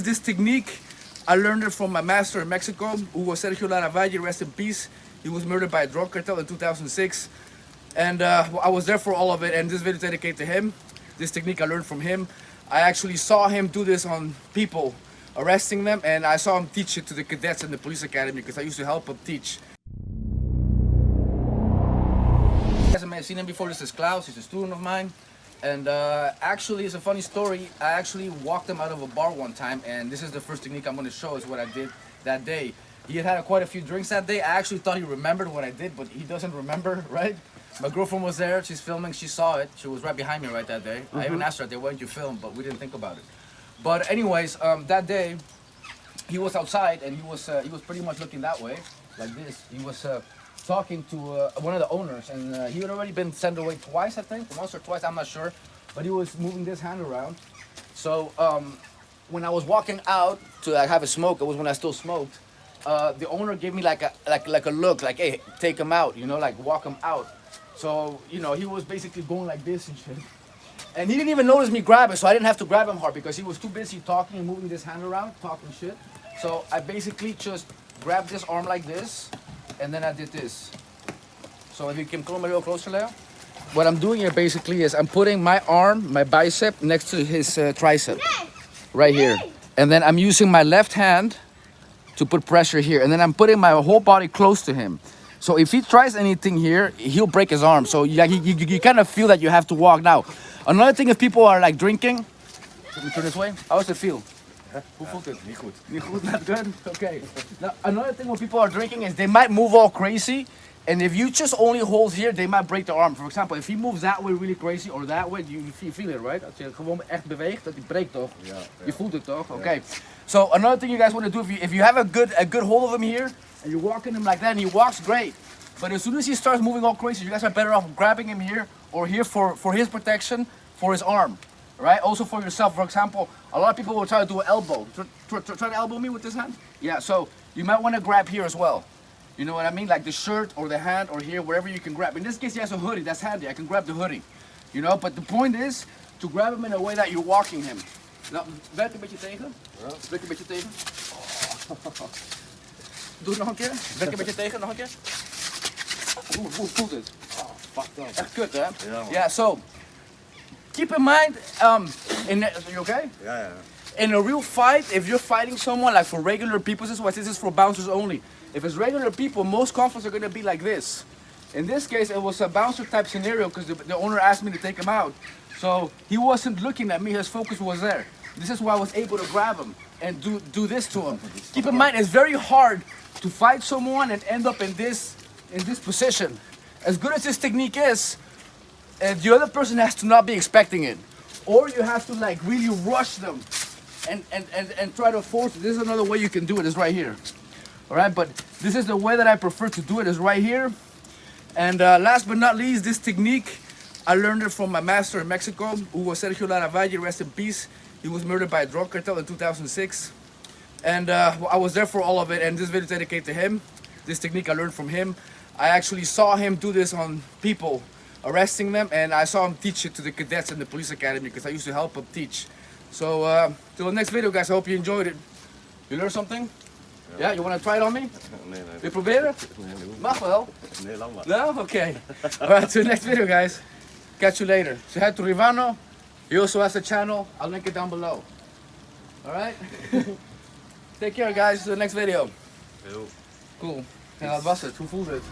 This technique, I learned it from my master in Mexico, Hugo Sergio Laravalle, rest in peace. He was murdered by a drug cartel in 2006. And I was there for all of it, and this video is dedicated to him. This technique I learned from him. I actually saw him do this on people, arresting them, and I saw him teach it to the cadets in the police academy because I used to help him teach. You guys may have seen him before. This is Klaus. He's a student of mine. And actually, it's a funny story. I actually walked him out of a bar one time, and this is the first technique I'm going to show is what I did that day. He had quite a few drinks that day. I actually thought he remembered what I did, but he doesn't remember, right? My girlfriend was there. She's filming. She saw it. She was right behind me right that day. I even asked her that day, why didn't you film? But we didn't think about it. But anyways, that day, he was outside, and he was pretty much looking that way, like this. He was talking to one of the owners, and he had already been sent away twice, I think, once or twice, I'm not sure, but he was moving this hand around. So when I was walking out to have a smoke, it was when I still smoked. The owner gave me like a look, like, hey, take him out, you know, like walk him out. So you know, he was basically going like this and shit, and he didn't even notice me grab it, so I didn't have to grab him hard because he was too busy talking and moving this hand around, talking shit. So I basically just grabbed this arm like this. And then I did this. So if you can come a little closer, Leo. What I'm doing here basically is I'm putting my arm, my bicep, next to his tricep, right here. And then I'm using my left hand to put pressure here. And then I'm putting my whole body close to him. So if he tries anything here, he'll break his arm. So you kind of feel that you have to walk. Now, another thing, if people are like drinking, let me turn this way. How does it feel? Hoe voelt het? Niet goed. Niet goed, not good? Okay. Now, another thing when people are drinking is they might move all crazy. And if you just only hold here, they might break the arm. For example, if he moves that way really crazy or that way, you feel it, right? Als je gewoon echt beweegt, dat hij breekt toch? Ja, ja. Je voelt het toch? Okay. So another thing you guys want to do, if you have a good hold of him here, and you're walking him like that, and he walks great. But as soon as he starts moving all crazy, you guys are better off grabbing him here or here for his protection, for his arm. Right? Also for yourself. For example, a lot of people will try to do an elbow. Try to elbow me with this hand? Yeah, so you might want to grab here as well. You know what I mean? Like the shirt or the hand or here, wherever you can grab. In this case, he has a hoodie. That's handy. I can grab the hoodie. You know, but the point is to grab him in a way that you're walking him. Nou, werk een beetje tegen. Ja. Werk een beetje tegen. Oh. Doe het nog een keer. Werk een beetje tegen, nog een keer. Hoe voelt het? Oh, fucked up. Echt kut, hè? Ja, yeah, so keep in mind, are you okay? Yeah. In a real fight, if you're fighting someone, like for regular people, this is for bouncers only. If it's regular people, most conflicts are going to be like this. In this case, it was a bouncer type scenario because the owner asked me to take him out. So he wasn't looking at me, his focus was there. This is why I was able to grab him and do this to him. Keep in mind, it's very hard to fight someone and end up in this position. As good as this technique is, the other person has to not be expecting it. Or you have to like really rush them and try to force it. This is another way you can do it, is right here. Alright, but this is the way that I prefer to do it, is right here. And last but not least, this technique, I learned it from my master in Mexico, Hugo Sergio Laravalle, rest in peace. He was murdered by a drug cartel in 2006. And I was there for all of it, and this video is dedicated to him. This technique I learned from him. I actually saw him do this on people, arresting them, and I saw him teach it to the cadets in the police academy because I used to help him teach. So till the next video, guys, I hope you enjoyed it. You learned something? Yeah, you want to try it on me? Nee. Wil je proberen? Nee. Mag wel. Nee, lang maar. No? Okay. Alright, till the next video, guys. Catch you later. Say hi to Rivano. He also has a channel. I'll link it down below. Alright? Take care, guys. Till the next video. Yo. Cool. Ja, dat was het. Hoe voelt het?